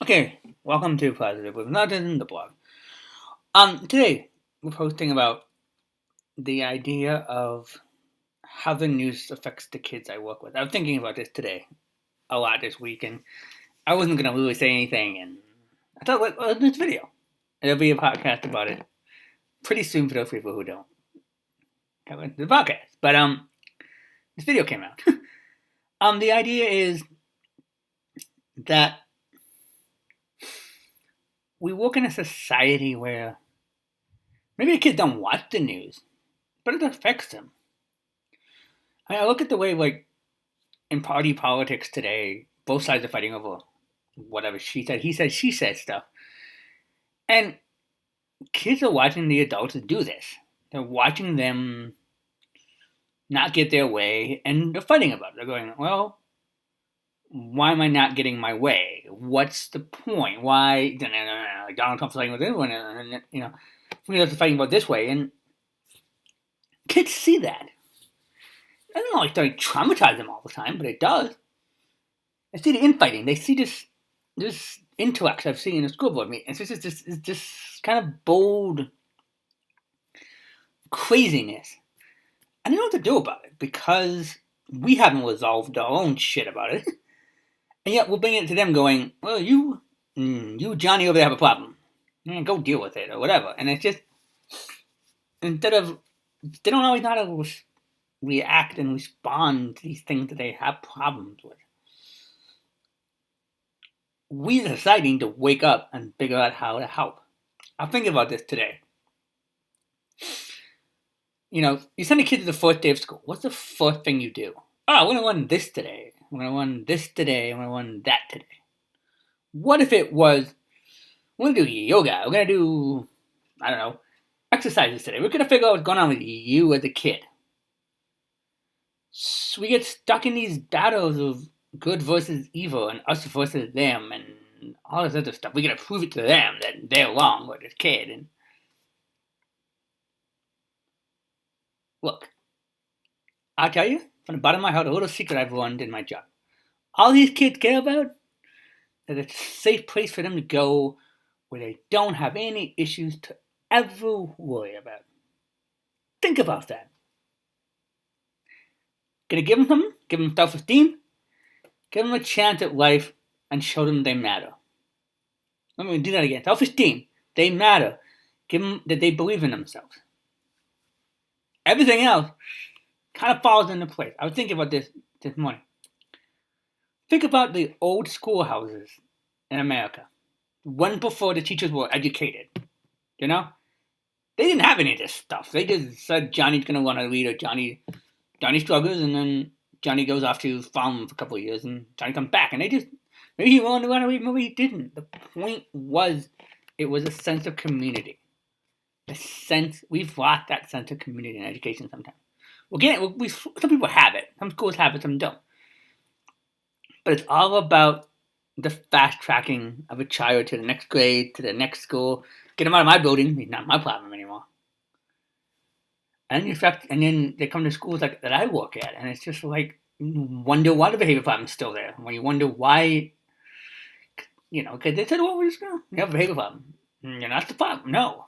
Okay, welcome to Positive with Nothing, the blog. Today we're posting about the idea of how the news affects the kids I work with. I was thinking about this today a lot this week, and I wasn't gonna really say anything, and I thought, well, this video, there'll be a podcast about it pretty soon for those people who don't come into the podcast. But this video came out. The idea is that we work in a society where maybe the kids don't watch the news, but it affects them. I look at the way, like, in party politics today, both sides are fighting over whatever she said, he said, she said stuff. And kids are watching the adults do this. They're watching them not get their way, and they're fighting about it. They're going, well, why am I not getting my way? What's the point? Why Donald Trump's fighting with everyone, and we have to fighting about this way, and kids see that. I don't know, it doesn't traumatize them all the time, but it does. They see the infighting. They see this intellect I've seen in a school board meeting. It's just kind of bold craziness. I don't know what to do about it because we haven't resolved our own shit about it. And yet we're bringing it to them going, well, you Johnny over there have a problem. Go deal with it or whatever. And it's just, instead of, they don't always know how to react and respond to these things that they have problems with. We as a society need to wake up and figure out how to help. I'm thinking about this today. You send a kid to the first day of school. What's the first thing you do? Oh, I'm going to run this today. I'm going to run this today. I'm going to run that today. What if it was, we're going to do yoga. We're going to do, I don't know, exercises today. We're going to figure out what's going on with you as a kid. So we get stuck in these battles of good versus evil and us versus them and all this other stuff. We got to prove it to them that they're wrong with this kid. And look, I'll tell you from the bottom of my heart a little secret I've learned in my job. All these kids care about is a safe place for them to go where they don't have any issues to ever worry about. Think about that. Gonna give them something? Give them self-esteem? Give them a chance at life and show them they matter. Let me do that again. Self-esteem. They matter. Give them that they believe in themselves. Everything else kind of falls into place. I was thinking about this morning. Think about the old schoolhouses in America. One before the teachers were educated. They didn't have any of this stuff. They just said Johnny's going to want to lead, or Johnny struggles, and then Johnny goes off to farm for a couple of years, and Johnny comes back, and they just, maybe he wanted to run away, maybe he didn't. The point was, it was a sense of community. We've lost that sense of community in education sometimes. Some people have it. Some schools have it, some don't. But it's all about the fast tracking of a child to the next grade, to the next school. Get him out of my building. He's not my problem anymore. And then they come to schools like that I work at, and it's just like, you wonder why the behavior problem is still there. When you wonder why, because they said, well, we're just going to have a behavior problem. You're not the problem. No.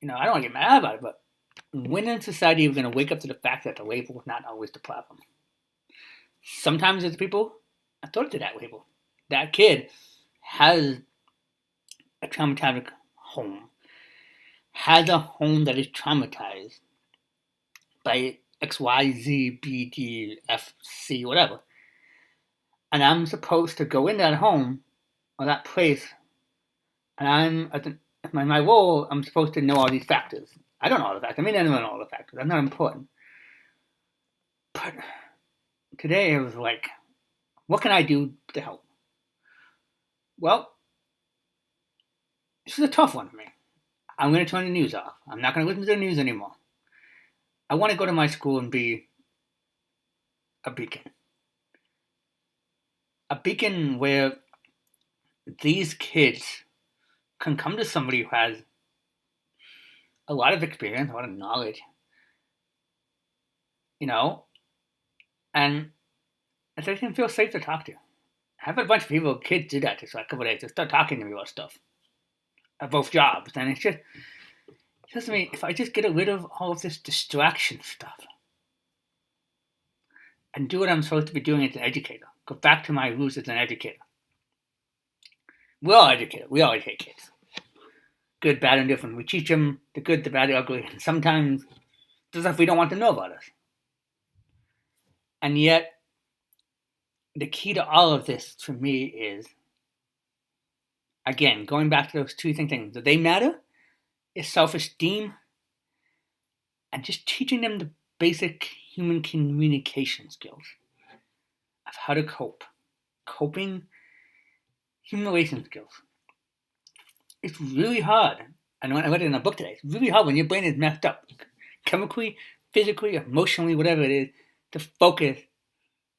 I don't want to get mad about it, but when in society we're going to wake up to the fact that the label is not always the problem. Sometimes it's people authoritative to that label. That kid has a traumatic home, has a home that is traumatized by X, Y, Z, B, D, F, C, whatever. And I'm supposed to go in that home or that place, and my role, I'm supposed to know all these factors. I don't know all the factors. I don't know all the factors. That's not important. But today it was like, what can I do to help? Well, this is a tough one for me. I'm going to turn the news off. I'm not going to listen to the news anymore. I want to go to my school and be a beacon. A beacon where these kids can come to somebody who has a lot of experience, a lot of knowledge, and It doesn't feel safe to talk to. I've had a bunch of people, kids do that just like a couple of days. They start talking to me about stuff. At both jobs. And it's just me, if I just get rid of all of this distraction stuff and do what I'm supposed to be doing as an educator, go back to my roots as an educator. We're all educators. We all educate kids. Good, bad, and different. We teach them the good, the bad, the ugly, and sometimes the stuff we don't want to know about us. And yet, the key to all of this for me is, again, going back to those two things, that they matter is self-esteem and just teaching them the basic human communication skills of how to cope. Coping, human relation skills. It's really hard. And when I read it in a book today, it's really hard when your brain is messed up, chemically, physically, emotionally, whatever it is, to focus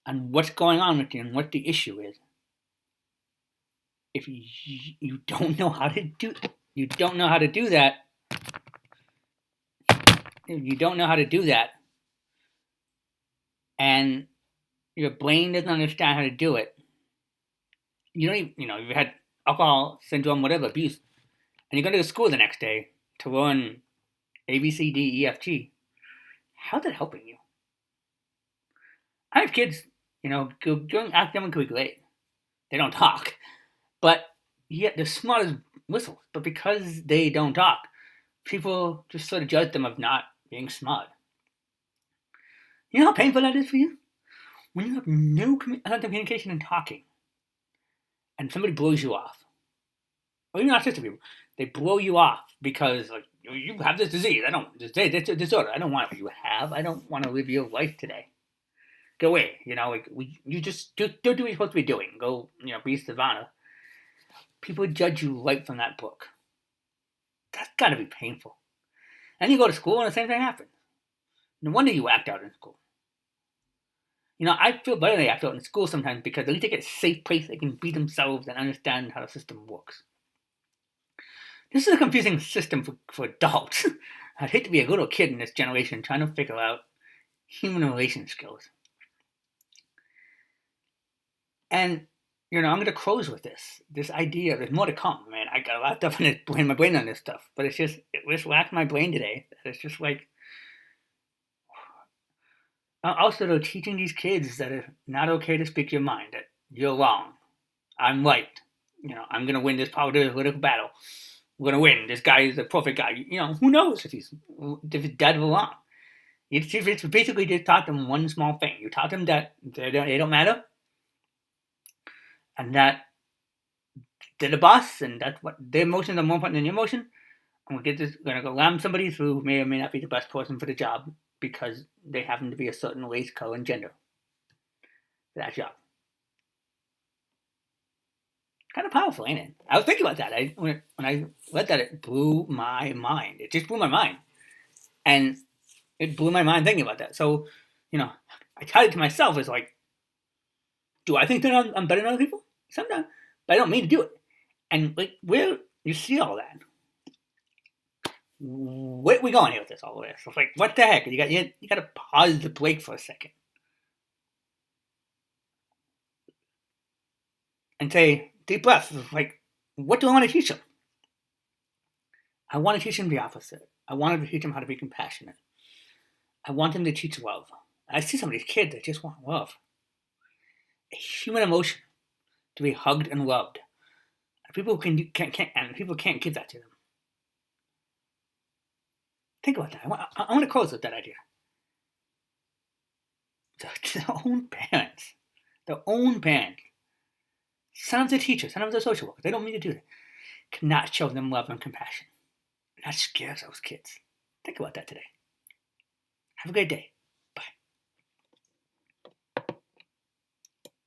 on what's going on with you and what the issue is. If you don't know how to do that, and your brain doesn't understand how to do it, you don't even, you've had alcohol syndrome, whatever, abuse, and you're going to go to school the next day to learn A, B, C, D, E, F, G. How's that helping you? I have kids, doing academically great. They don't talk, but yet they're smart as whistles. But because they don't talk, people just sort of judge them of not being smart. You know how painful that is for you? When you have no communication and talking, and somebody blows you off, or even autistic people, they blow you off because you have this disease. This disorder. I don't want what you have. I don't want to live your life today. Go away. You just do what you're supposed to be doing. Go, be Savannah. People judge you right from that book. That's got to be painful. And you go to school and the same thing happens. No wonder you act out in school. I feel better they act out in school sometimes because at least they get a safe place they can be themselves and understand how the system works. This is a confusing system for adults. I'd hate to be a little kid in this generation trying to figure out human relation skills. And, I'm going to close with this idea. There's more to come, man. I got a lot of stuff in my brain on this stuff, but it just whacked my brain today. It's just like, also, though, teaching these kids that it's not okay to speak your mind, that you're wrong, I'm right. I'm going to win this political battle. We're going to win. This guy is the perfect guy. Who knows if he's dead or wrong. It's basically just taught them one small thing. You taught them that they don't matter, and that they're the boss, and that's what their emotions are more important than your emotion. I'm going to go ram somebody who may or may not be the best person for the job because they happen to be a certain race, color, and gender for that job. Kind of powerful, ain't it? I was thinking about that. When I read that, it blew my mind. It just blew my mind. And it blew my mind thinking about that. So, I tied it to myself as like, do I think that I'm better than other people? Sometimes. But I don't mean to do it. And where you see all that, where are we going here with all of this? It's like, what the heck? You got to pause the break for a second. And say, deep breaths. Like, what do I want to teach them? I want to teach them the opposite. I want to teach them how to be compassionate. I want them to teach love. I see some of these kids that just want love. A human emotion to be hugged and loved. People can't give that to them. Think about that. I want to close with that idea. Their own parents. Sometimes they're teachers, sometimes they're social workers. They don't mean to do that. Cannot show them love and compassion. And that scares those kids. Think about that today. Have a great day.